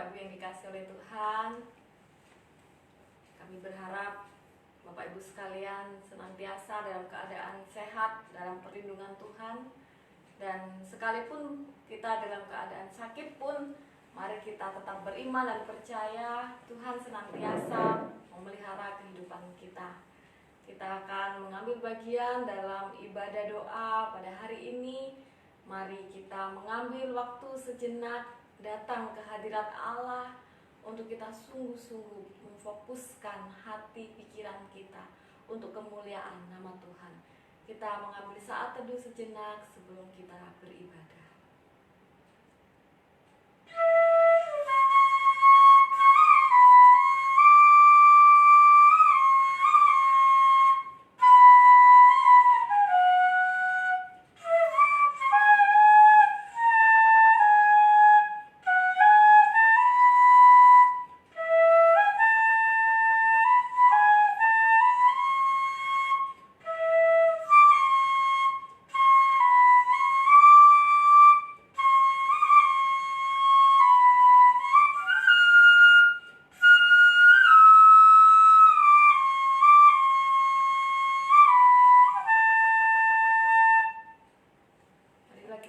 Bapak Ibu yang dikasihi oleh Tuhan, kami berharap Bapak Ibu sekalian senantiasa dalam keadaan sehat, dalam perlindungan Tuhan. Dan sekalipun kita dalam keadaan sakit pun, mari kita tetap beriman dan percaya Tuhan senantiasa memelihara kehidupan kita. Kita akan mengambil bagian dalam ibadah doa pada hari ini. Mari kita mengambil waktu sejenak datang ke hadirat Allah untuk kita sungguh-sungguh memfokuskan hati pikiran kita untuk kemuliaan nama Tuhan. Kita mengambil saat teduh sejenak sebelum kita beribadah.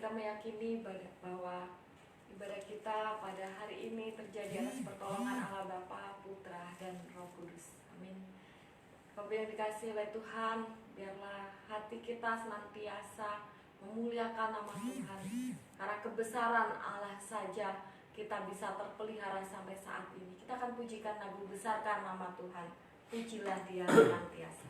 Meyakini bahwa ibadah kita pada hari ini terjadi atas pertolongan Allah Bapa, Putra, dan Roh Kudus. Amin. Bapak yang dikasihi oleh Tuhan, biarlah hati kita senantiasa memuliakan nama Tuhan. Karena kebesaran Allah saja kita bisa terpelihara sampai saat ini. Kita akan pujikan lagu Besarkan Nama Tuhan. Pujilah Dia senantiasa.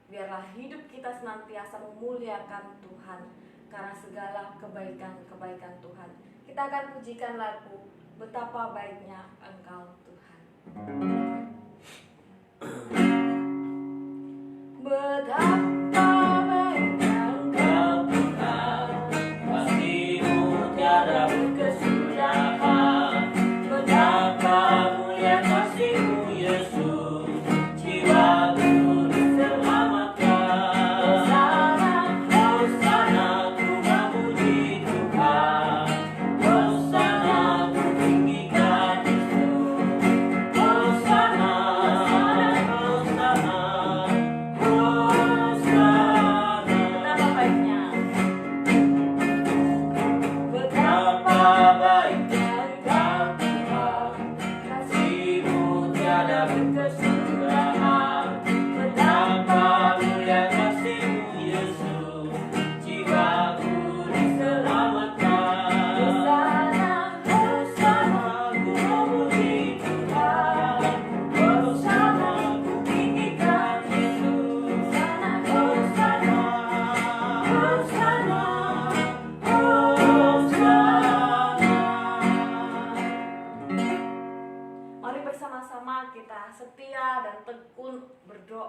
Biarlah hidup kita senantiasa memuliakan Tuhan karena segala kebaikan-kebaikan Tuhan. Kita akan pujikan lagu Betapa Baiknya Engkau Tuhan. Betapa baiknya Engkau Tuhan, kasih-Mu tiada berkesudahan. Betapa mulia kasih-Mu Yesus, jiwaku Hosana ku tinggikan Yesus.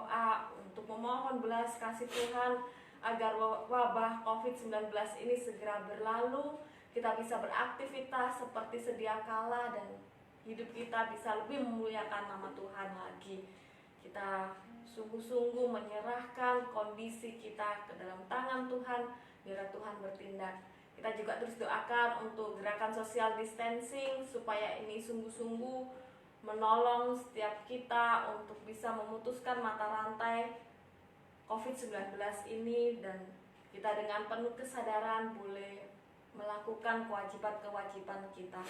berdoa untuk memohon belas kasih Tuhan agar wabah COVID-19 ini segera berlalu, kita bisa beraktivitas seperti sedia kala dan hidup kita bisa lebih memuliakan nama Tuhan lagi. Kita sungguh-sungguh menyerahkan kondisi kita ke dalam tangan Tuhan, biar Tuhan bertindak. Kita juga terus doakan untuk gerakan social distancing supaya ini sungguh-sungguh menolong setiap kita untuk bisa memutuskan mata rantai COVID-19 ini, dan kita dengan penuh kesadaran boleh melakukan kewajiban-kewajiban kita.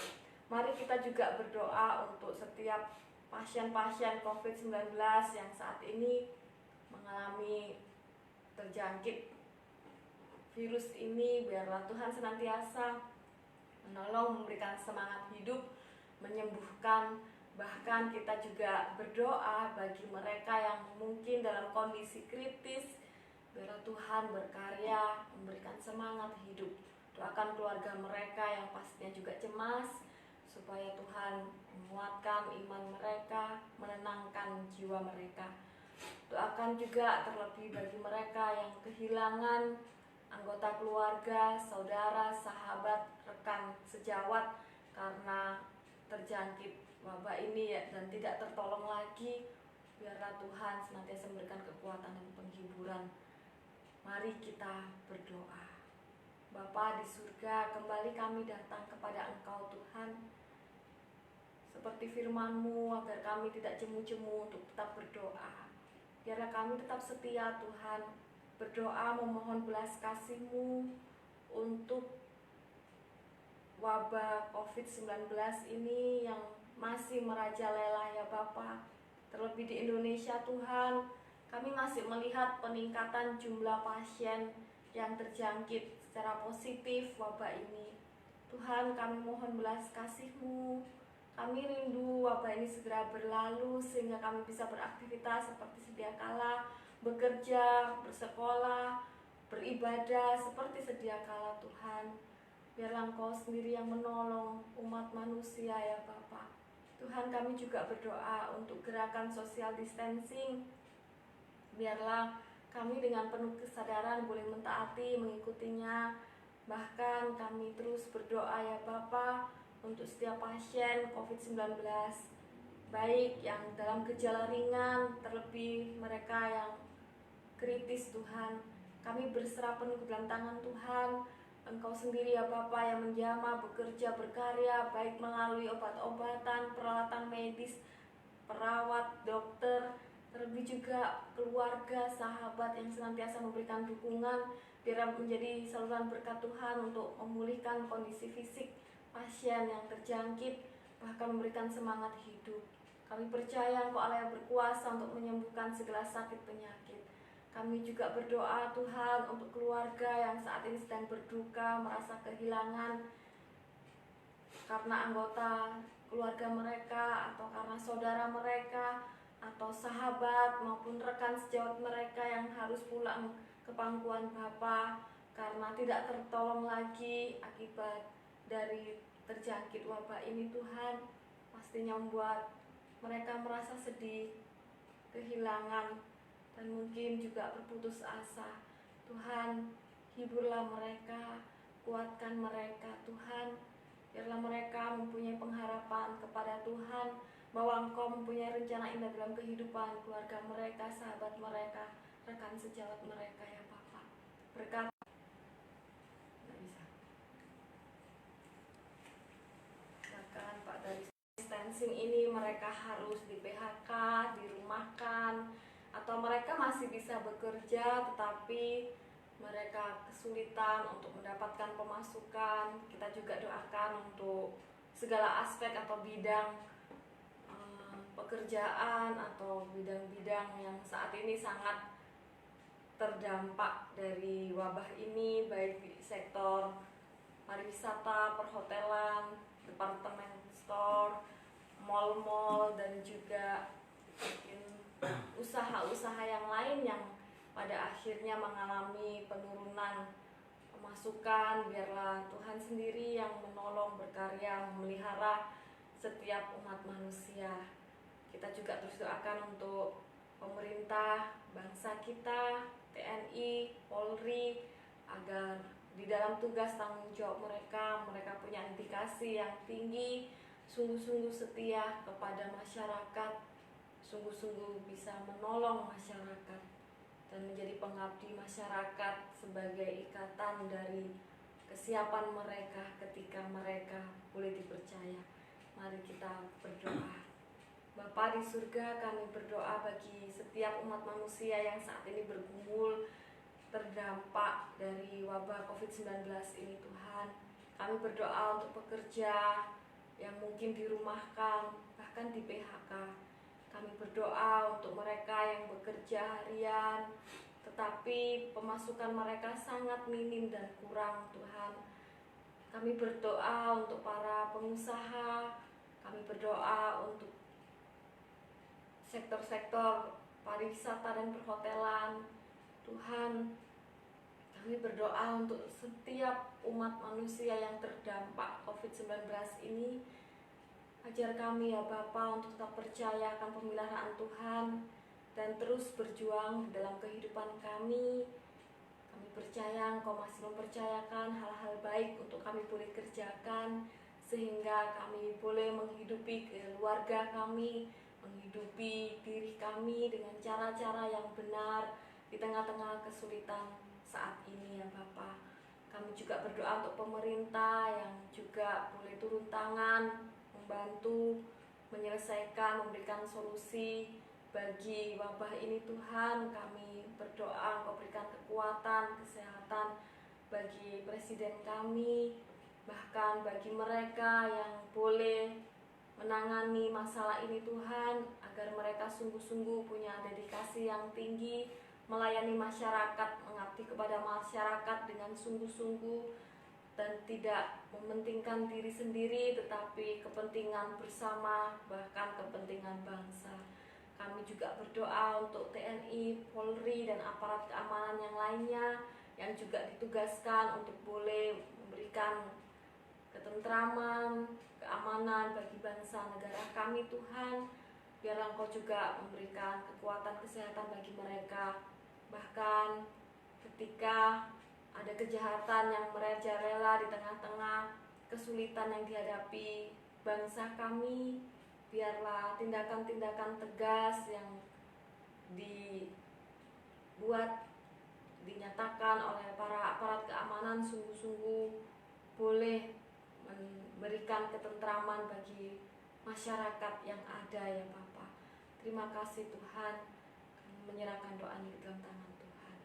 Mari kita juga berdoa untuk setiap pasien-pasien COVID-19 yang saat ini mengalami terjangkit virus ini. Biarlah Tuhan senantiasa menolong, memberikan semangat hidup, menyembuhkan. Bahkan kita juga berdoa bagi mereka yang mungkin dalam kondisi kritis, biarlah Tuhan berkarya, memberikan semangat hidup. Doakan keluarga mereka yang pastinya juga cemas, supaya Tuhan menguatkan iman mereka, menenangkan jiwa mereka. Doakan juga terlebih bagi mereka yang kehilangan anggota keluarga, saudara, sahabat, rekan sejawat karena terjangkit wabah ini dan tidak tertolong lagi. Biarlah Tuhan senantiasa memberikan kekuatan dan penghiburan. Mari kita berdoa. Bapa di surga, kembali kami datang kepada Engkau Tuhan, seperti firman-Mu, agar kami tidak jemu-jemu untuk tetap berdoa. Biarlah kami tetap setia Tuhan, berdoa memohon belas kasih-Mu untuk wabah COVID-19 ini yang masih merajalela ya Bapa. Terlebih di Indonesia Tuhan, kami masih melihat peningkatan jumlah pasien yang terjangkit secara positif wabah ini. Tuhan, kami mohon belas kasih-Mu. Kami rindu wabah ini segera berlalu sehingga kami bisa beraktivitas seperti sedia kala, bekerja, bersekolah, beribadah seperti sedia kala Tuhan. Biarlah Engkau sendiri yang menolong umat manusia ya Bapa. Tuhan, kami juga berdoa untuk gerakan social distancing. Biarlah kami dengan penuh kesadaran boleh mentaati, mengikutinya. Bahkan kami terus berdoa ya Bapa untuk setiap pasien COVID-19, baik yang dalam gejala ringan, terlebih mereka yang kritis Tuhan. Kami berserah penuh ke dalam tangan Tuhan. Engkau sendiri ya Bapa yang menjamah, bekerja, berkarya, baik melalui obat-obatan, peralatan medis, perawat, dokter, terlebih juga keluarga, sahabat yang senantiasa memberikan dukungan. Biar menjadi saluran berkat Tuhan untuk memulihkan kondisi fisik pasien yang terjangkit, bahkan memberikan semangat hidup. Kami percaya Engkau Allah yang berkuasa untuk menyembuhkan segala sakit penyakit. Kami juga berdoa Tuhan untuk keluarga yang saat ini sedang berduka, merasa kehilangan karena anggota keluarga mereka, atau karena saudara mereka, atau sahabat maupun rekan sejawat mereka yang harus pulang ke pangkuan Bapa karena tidak tertolong lagi akibat dari terjangkit wabah ini. Tuhan, pastinya membuat mereka merasa sedih, kehilangan, dan mungkin juga berputus asa. Tuhan, hiburlah mereka, kuatkan mereka Tuhan. Biarlah mereka mempunyai pengharapan kepada Tuhan, bahwa Engkau mempunyai rencana indah dalam kehidupan keluarga mereka, sahabat mereka, rekan sejawat mereka ya Bapa. Berkat Pak, dari distancing ini mereka harus di PHK, dirumahkan, atau mereka masih bisa bekerja tetapi mereka kesulitan untuk mendapatkan pemasukan. Kita juga doakan untuk segala aspek atau bidang pekerjaan atau bidang-bidang yang saat ini sangat terdampak dari wabah ini, baik di sektor pariwisata, perhotelan, departemen store, mal-mal, dan juga mungkin usaha-usaha yang lain yang pada akhirnya mengalami penurunan pemasukan. Biarlah Tuhan sendiri yang menolong, berkarya, memelihara setiap umat manusia. Kita juga terus doakan untuk pemerintah, bangsa kita, TNI, Polri, agar di dalam tugas tanggung jawab mereka punya dedikasi yang tinggi, sungguh-sungguh setia kepada masyarakat, sungguh-sungguh bisa menolong masyarakat dan menjadi pengabdi masyarakat sebagai ikatan dari kesiapan mereka ketika mereka boleh dipercaya. Mari kita berdoa. Bapa di surga, kami berdoa bagi setiap umat manusia yang saat ini bergumul terdampak dari wabah COVID-19 ini Tuhan. Kami berdoa untuk pekerja yang mungkin dirumahkan, bahkan di PHK. Kami berdoa untuk mereka yang bekerja harian, tetapi pemasukan mereka sangat minim dan kurang Tuhan. Kami berdoa untuk para pengusaha, kami berdoa untuk sektor-sektor pariwisata dan perhotelan. Tuhan, kami berdoa untuk setiap umat manusia yang terdampak COVID-19 ini. Ajar kami ya Bapa untuk tetap percaya akan pemeliharaan Tuhan dan terus berjuang dalam kehidupan kami. Kami percaya Engkau masih mempercayakan hal-hal baik untuk kami boleh kerjakan, sehingga kami boleh menghidupi keluarga kami, menghidupi diri kami dengan cara-cara yang benar di tengah-tengah kesulitan saat ini ya Bapa. Kami juga berdoa untuk pemerintah yang juga boleh turun tangan, membantu, menyelesaikan, memberikan solusi bagi wabah ini Tuhan. Kami berdoa Engkau berikan kekuatan, kesehatan bagi presiden kami, bahkan bagi mereka yang boleh menangani masalah ini Tuhan, agar mereka sungguh-sungguh punya dedikasi yang tinggi, melayani masyarakat, mengabdi kepada masyarakat dengan sungguh-sungguh dan tidak mementingkan diri sendiri, tetapi kepentingan bersama, bahkan kepentingan bangsa. Kami juga berdoa untuk TNI, Polri, dan aparat keamanan yang lainnya yang juga ditugaskan untuk boleh memberikan ketentraman, keamanan bagi bangsa negara kami Tuhan. Biarlah Engkau juga memberikan kekuatan kesehatan bagi mereka. Bahkan ketika ada kejahatan yang merajalela di tengah-tengah kesulitan yang dihadapi bangsa kami, biarlah tindakan-tindakan tegas yang dinyatakan oleh para aparat keamanan sungguh-sungguh boleh memberikan ketentraman bagi masyarakat yang ada ya Bapa. Terima kasih Tuhan, kami menyerahkan doa ini dalam tangan Tuhan.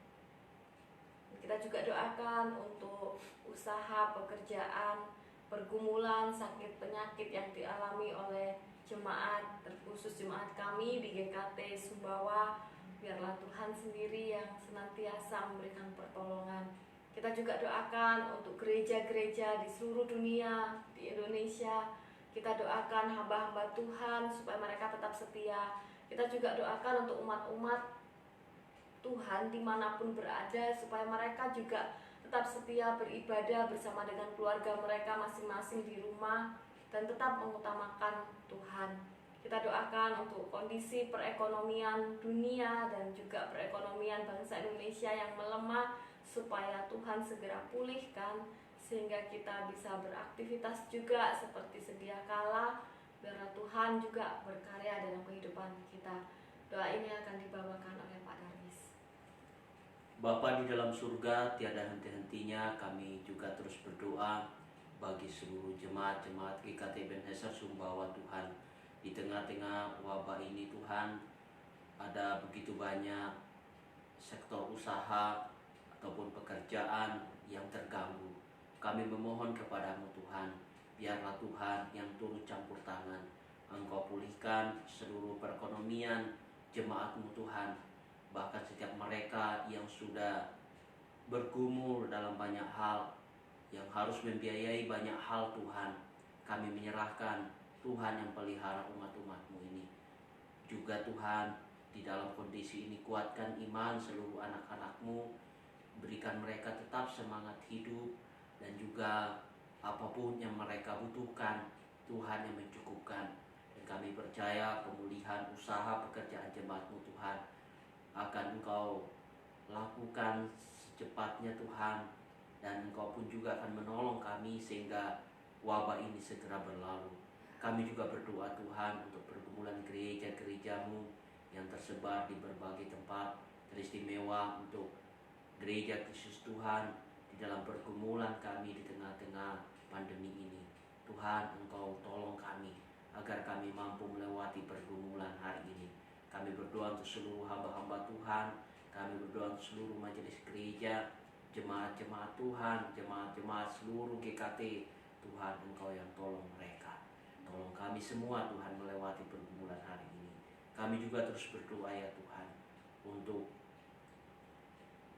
Kita juga doakan untuk usaha, pekerjaan, pergumulan, sakit, penyakit yang dialami oleh jemaat, terkhusus jemaat kami di GKT Sumbawa. Biarlah Tuhan sendiri yang senantiasa memberikan pertolongan. Kita juga doakan untuk gereja-gereja di seluruh dunia, di Indonesia. Kita doakan hamba-hamba Tuhan supaya mereka tetap setia. Kita juga doakan untuk umat-umat Tuhan dimanapun berada, supaya mereka juga tetap setia beribadah bersama dengan keluarga mereka masing-masing di rumah dan tetap mengutamakan Tuhan. Kita doakan untuk kondisi perekonomian dunia dan juga perekonomian bangsa Indonesia yang melemah, supaya Tuhan segera pulihkan sehingga kita bisa beraktivitas juga seperti sedia kala. Biarlah Tuhan juga berkarya dalam kehidupan kita. Doa ini akan dibawakan oleh Pak Darwis. Bapa di dalam surga, tiada henti-hentinya kami juga terus berdoa bagi seluruh jemaat-jemaat GKT Ebenezer Sumbawa Tuhan. Di tengah-tengah wabah ini Tuhan, ada begitu banyak sektor usaha ataupun pekerjaan yang terganggu. Kami memohon kepadamu Tuhan, biarlah Tuhan yang turut campur tangan. Engkau pulihkan seluruh perekonomian jemaatmu Tuhan. Bahkan setiap mereka yang sudah bergumul dalam banyak hal, yang harus membiayai banyak hal Tuhan, kami menyerahkan Tuhan yang pelihara umat-umatmu ini. Juga Tuhan, di dalam kondisi ini kuatkan iman seluruh anak-anakmu, berikan mereka tetap semangat hidup, dan juga apapun yang mereka butuhkan, Tuhan yang mencukupkan. Dan kami percaya pemulihan usaha pekerjaan jemaat-Mu Tuhan akan Engkau lakukan secepatnya Tuhan, dan Engkau pun juga akan menolong kami sehingga wabah ini segera berlalu. Kami juga berdoa Tuhan untuk pergumulan gereja-gereja-Mu yang tersebar di berbagai tempat, teristimewa untuk gereja Kristus Tuhan di dalam pergumulan kami di tengah-tengah pandemi ini. Tuhan, Engkau tolong kami agar kami mampu melewati pergumulan hari ini. Kami berdoa untuk seluruh hamba-hamba Tuhan, kami berdoa untuk seluruh majelis gereja, jemaat-jemaat Tuhan, jemaat-jemaat seluruh GKT. Tuhan, Engkau yang tolong mereka. Tolong kami semua Tuhan melewati pergumulan hari ini. Kami juga terus berdoa ya Tuhan untuk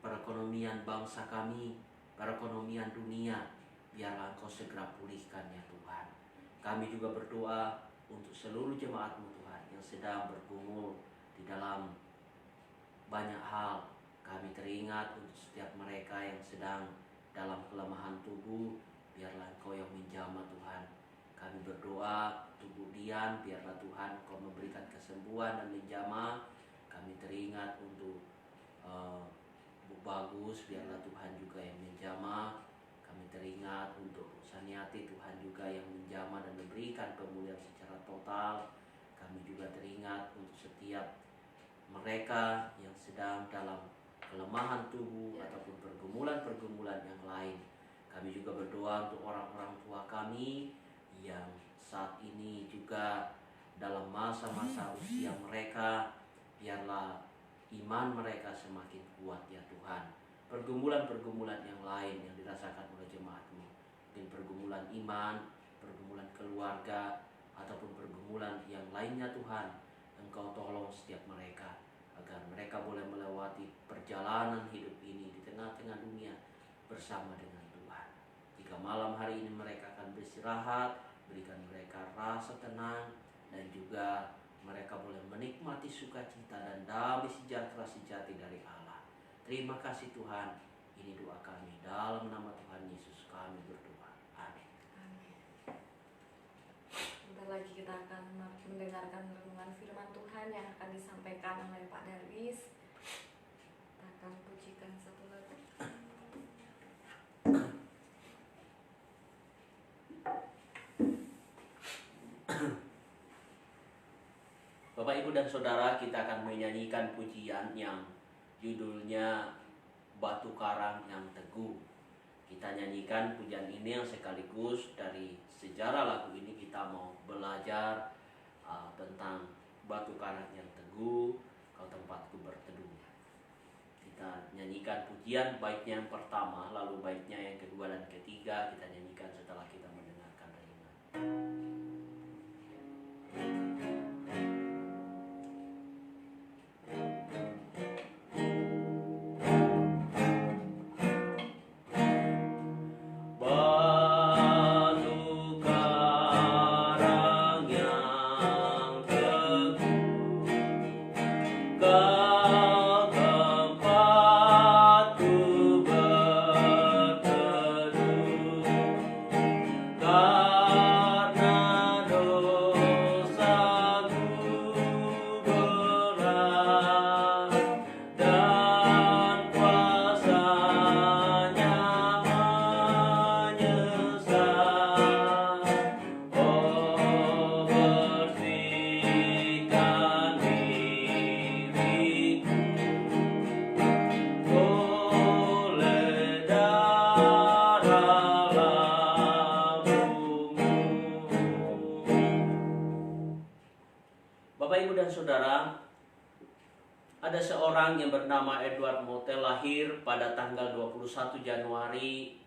perekonomian bangsa kami, perekonomian dunia, biarlah Engkau segera pulihkan ya Tuhan. Kami juga berdoa untuk seluruh jemaat-Mu Tuhan yang sedang bergumul di dalam banyak hal. Kami teringat untuk setiap mereka yang sedang dalam kelemahan tubuh, biarlah Engkau yang menjamah Tuhan. Kami berdoa tubuh Dian, biarlah Tuhan Engkau memberikan kesembuhan dan menjamah. Kami teringat untuk Bu Bagus, biarlah Tuhan juga yang menjamah. Kami teringat untuk Bu Saniati, Tuhan juga yang menjamah dan memberikan pemulihan secara total. Kami juga teringat untuk setiap mereka yang sedang dalam kelemahan tubuh ataupun pergumulan-pergumulan yang lain. Kami juga berdoa untuk orang-orang tua kami yang saat ini juga dalam masa-masa usia mereka, biarlah iman mereka semakin kuat ya Tuhan. Pergumulan-pergumulan yang lain yang dirasakan oleh jemaat-Mu, mungkin pergumulan iman, pergumulan keluarga, ataupun pergumulan yang lainnya Tuhan, Engkau tolong setiap mereka agar mereka boleh melewati perjalanan hidup ini di tengah-tengah dunia bersama dengan Tuhan. Jika malam hari ini mereka akan beristirahat, berikan mereka rasa tenang, dan juga mereka boleh menikmati sukacita dan damai sejahtera sejati dari Allah. Terima kasih Tuhan. Ini doa kami dalam nama Tuhan Yesus kami berdoa. Amin. Amin. Sebentar lagi kita akan mendengarkan renungan firman Tuhan yang akan disampaikan oleh Pak Darwis. Kita akan pujikan satu lagu. Bapak, Ibu, dan Saudara, kita akan menyanyikan pujian yang judulnya Batu Karang yang Teguh. Kita nyanyikan pujian ini yang sekaligus dari sejarah lagu ini kita mau belajar tentang batu karang yang teguh, kau tempatku berteduh. Kita nyanyikan pujian baiknya yang pertama, lalu baiknya yang kedua dan ketiga kita nyanyikan setelah kita mendengarkan renungan. Saudara, ada seorang yang bernama Edward Mote lahir pada tanggal 21 Januari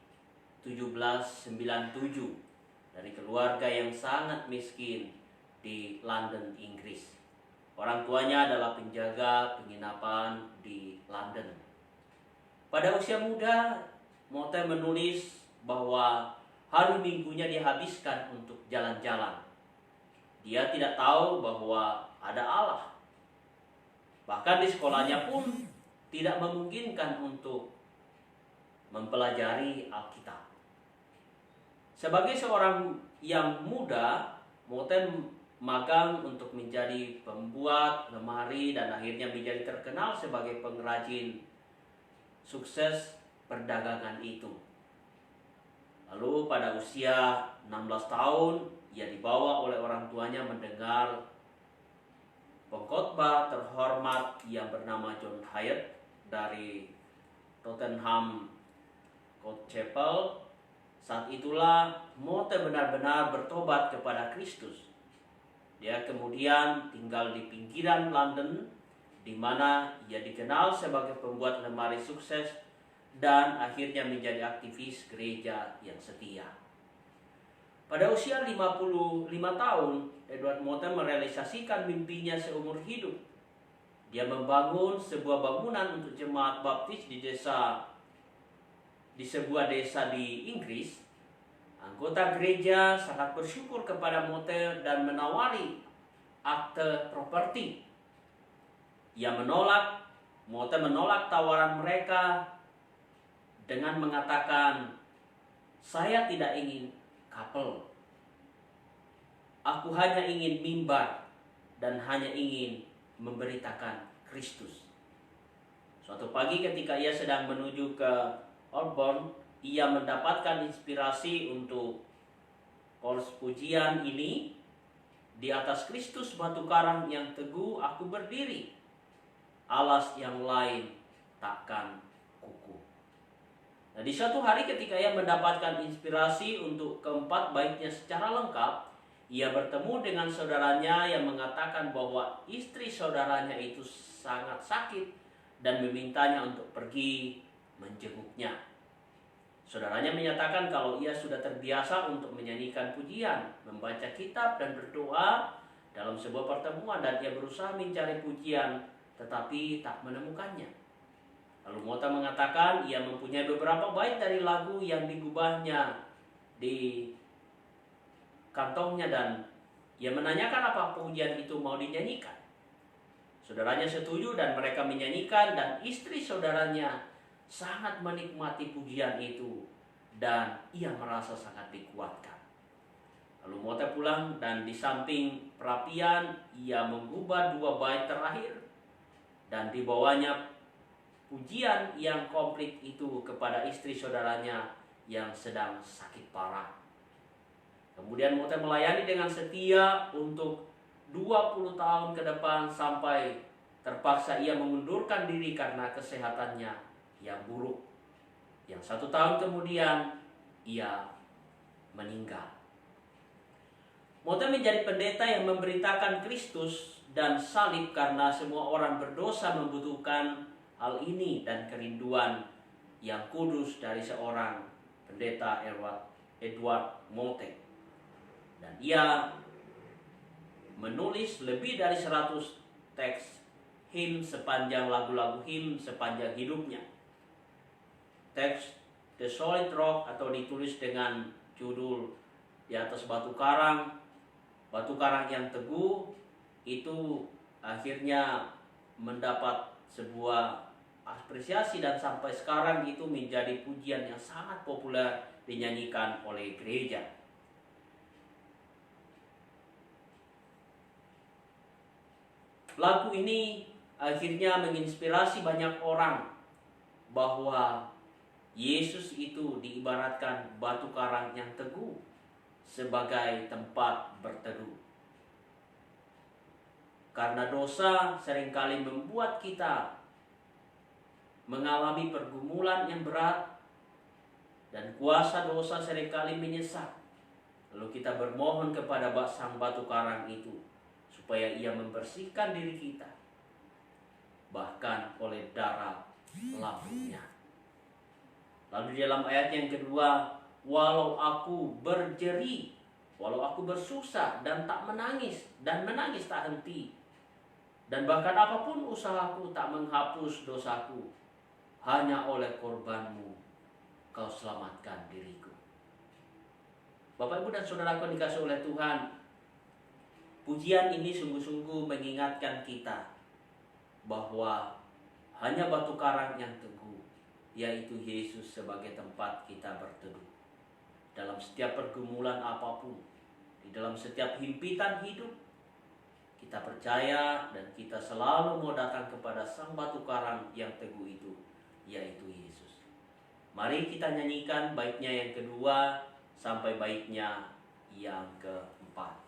1797 dari keluarga yang sangat miskin di London, Inggris. Orang tuanya adalah penjaga penginapan di London. Pada usia muda, Mote menulis bahwa hari minggunya dihabiskan untuk jalan-jalan. Dia tidak tahu bahwa ada Allah. Bahkan di sekolahnya pun tidak memungkinkan untuk mempelajari Alkitab. Sebagai seorang yang muda, Mote magang untuk menjadi pembuat lemari dan akhirnya menjadi terkenal sebagai pengrajin sukses perdagangan itu. Lalu pada usia 16 tahun, ia dibawa oleh orang tuanya mendengar pengkhotbah terhormat yang bernama John Hyatt dari Tottenham Court Chapel. Saat itulah Mote benar-benar bertobat kepada Kristus. Dia kemudian tinggal di pinggiran London, di mana ia dikenal sebagai pembuat lemari sukses dan akhirnya menjadi aktivis gereja yang setia. Pada usia 55 tahun, Edward Mote merealisasikan mimpinya seumur hidup. Dia membangun sebuah bangunan untuk jemaat baptis di sebuah desa di Inggris. Anggota gereja sangat bersyukur kepada Mote dan menawari akte properti. Mote menolak tawaran mereka dengan mengatakan, "Saya tidak ingin kapel. Aku hanya ingin mimbar dan hanya ingin memberitakan Kristus." Suatu pagi ketika ia sedang menuju ke Holborn, ia mendapatkan inspirasi untuk kors pujian ini. "Di atas Kristus batu karang yang teguh aku berdiri, alas yang lain takkan kukuh." Nah, di suatu hari ketika ia mendapatkan inspirasi untuk keempat baitnya secara lengkap, ia bertemu dengan saudaranya yang mengatakan bahwa istri saudaranya itu sangat sakit dan memintanya untuk pergi menjenguknya. Saudaranya menyatakan kalau ia sudah terbiasa untuk menyanyikan pujian, membaca kitab dan berdoa dalam sebuah pertemuan, dan ia berusaha mencari pujian tetapi tak menemukannya. Lalu Mote mengatakan ia mempunyai beberapa bait dari lagu yang digubahnya di kantongnya dan ia menanyakan apa pujian itu mau dinyanyikan. Saudaranya setuju dan mereka menyanyikan, dan istri saudaranya sangat menikmati pujian itu dan ia merasa sangat dikuatkan. Lalu Mote pulang dan di samping perapian ia mengubah 2 bait terakhir dan dibawanya pujian yang komplit itu kepada istri saudaranya yang sedang sakit parah. Kemudian Mote melayani dengan setia untuk 20 tahun ke depan sampai terpaksa ia mengundurkan diri karena kesehatannya yang buruk. Yang 1 tahun kemudian ia meninggal. Mote menjadi pendeta yang memberitakan Kristus dan salib karena semua orang berdosa membutuhkan hal ini dan kerinduan yang kudus dari seorang pendeta Edward Mote. Dan ia menulis lebih dari 100 teks him sepanjang lagu-lagu him sepanjang hidupnya. Teks The Solid Rock atau ditulis dengan judul Di Atas Batu Karang yang Teguh, itu akhirnya mendapat sebuah apresiasi dan sampai sekarang itu menjadi pujian yang sangat populer dinyanyikan oleh gereja. Lagu ini akhirnya menginspirasi banyak orang bahwa Yesus itu diibaratkan batu karang yang teguh sebagai tempat berteduh. Karena dosa seringkali membuat kita mengalami pergumulan yang berat dan kuasa dosa seringkali menyesat. Lalu kita bermohon kepada sang batu karang itu supaya ia membersihkan diri kita, bahkan oleh darah lambungnya. Lalu di dalam ayat yang kedua, walau aku berjeri, walau aku bersusah dan tak menangis, dan menangis tak henti, dan bahkan apapun usahaku tak menghapus dosaku, hanya oleh korbanmu kau selamatkan diriku. Bapak, Ibu, dan saudaraku dikasih oleh Tuhan, pujian ini sungguh-sungguh mengingatkan kita bahwa hanya batu karang yang teguh, yaitu Yesus sebagai tempat kita berteduh. Dalam setiap pergumulan apapun, di dalam setiap himpitan hidup, Kita percaya dan kita selalu mau datang kepada Sang Batu Karang yang teguh itu, yaitu Yesus. Mari kita nyanyikan baitnya yang kedua sampai baitnya yang keempat.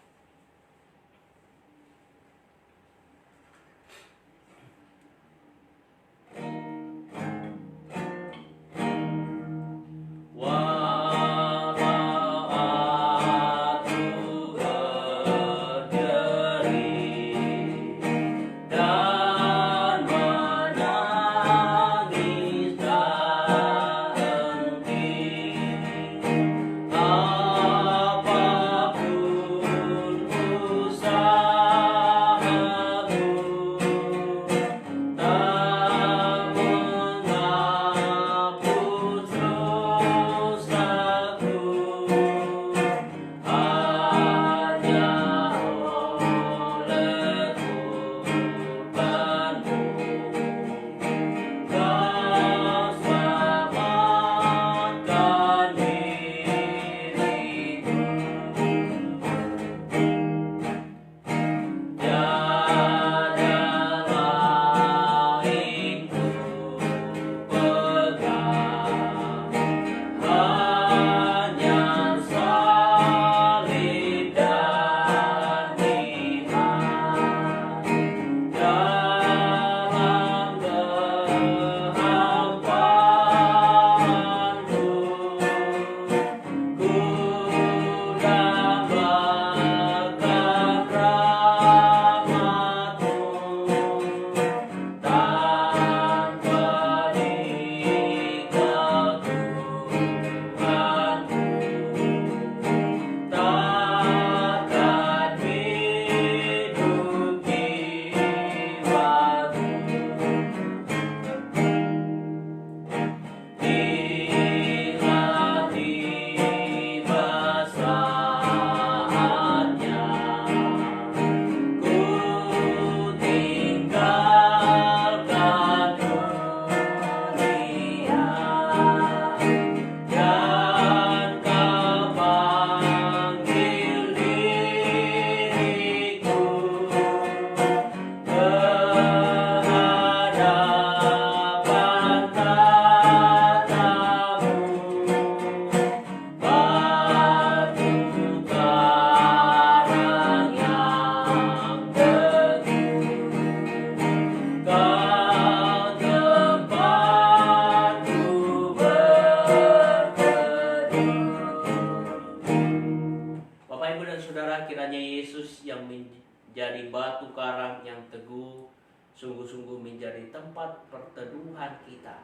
Menjadi batu karang yang teguh, sungguh-sungguh menjadi tempat perteduhan kita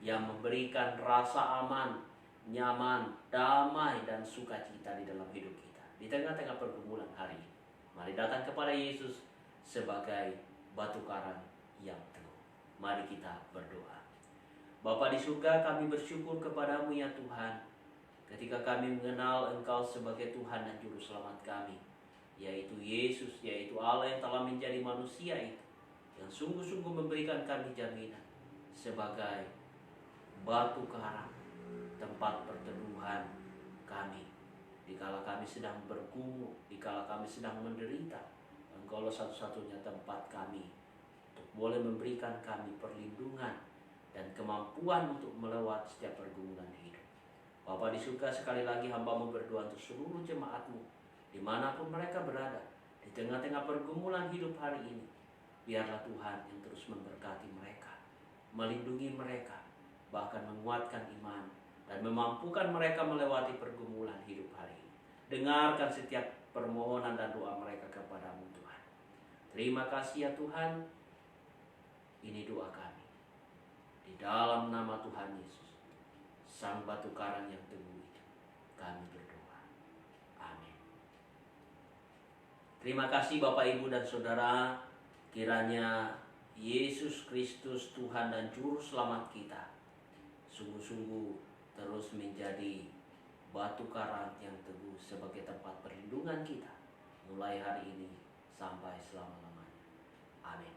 yang memberikan rasa aman, nyaman, damai, dan sukacita di dalam hidup kita di tengah-tengah pergumulan hari ini. Mari datang kepada Yesus sebagai batu karang yang teguh. Mari kita berdoa. Bapa di surga, kami bersyukur kepadamu ya Tuhan, ketika kami mengenal Engkau sebagai Tuhan dan Juru Selamat kami, yaitu Yesus, yaitu Allah yang telah menjadi manusia itu, yang sungguh-sungguh memberikan kami jaminan sebagai batu karang, tempat perteduhan kami dikala kami sedang bergumul, dikala kami sedang menderita. Engkaulah satu-satunya tempat kami untuk boleh memberikan kami perlindungan dan kemampuan untuk melewati setiap pergumulan hidup. Bapa di surga, sekali lagi hamba-Mu berdoa untuk seluruh jemaat-Mu dimanapun mereka berada, di tengah-tengah pergumulan hidup hari ini. Biarlah Tuhan yang terus memberkati mereka, melindungi mereka, bahkan menguatkan iman, dan memampukan mereka melewati pergumulan hidup hari ini. Dengarkan setiap permohonan dan doa mereka kepada-Mu Tuhan. Terima kasih ya Tuhan. Ini doa kami di dalam nama Tuhan Yesus, Sang Batu Karang yang teguh itu, kami berdoa. Terima kasih Bapak, Ibu, dan Saudara. Kiranya Yesus Kristus, Tuhan dan Juru Selamat kita, sungguh-sungguh terus menjadi batu karang yang teguh sebagai tempat perlindungan kita, mulai hari ini sampai selama-lamanya. Amin.